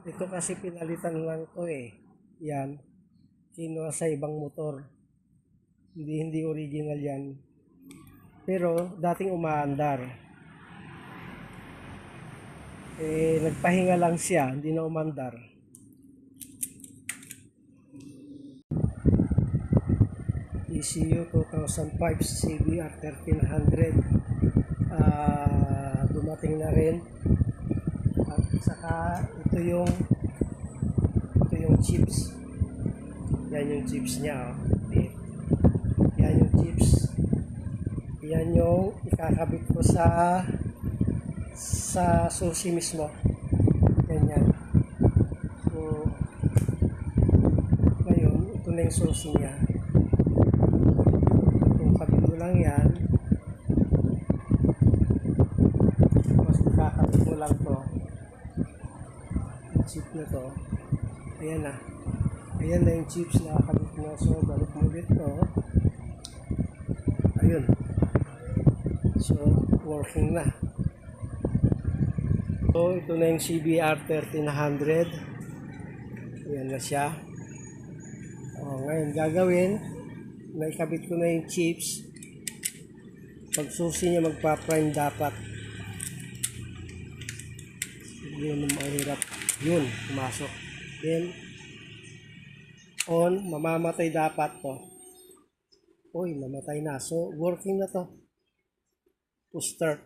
Ito kasi pinalitan lang to eh. Yan. Kinuha sa ibang motor. Hindi original yan. Pero dating umaandar. Nagpahinga lang siya. Hindi na umandar. ECU 2005 CBR 1300. Dumating na rin. At saka ito yung chips. Yan yung chips niya. Okay. Yan yung chips. Yan yung ikakabit ko sa susi mismo. Ganyan. So, ngayon, ito na yung susi niya. Itong kabit mo lang yan. Tapos ikakabit mo lang to. Yung chip na to. Ayan na. Ayan na yung chips na kabit mo. So, balik mo ulit to. Ayun. So, working na. So, ito na yung CBR 1300. Ayan na siya. Ngayon, gagawin, naikabit ko na yung chips. Pag susi niya, magpa-prime dapat. Yun, mahirap. Yun, pumasok. Then, on, mamamatay dapat to. Uy, namatay na. So, working na to. To start.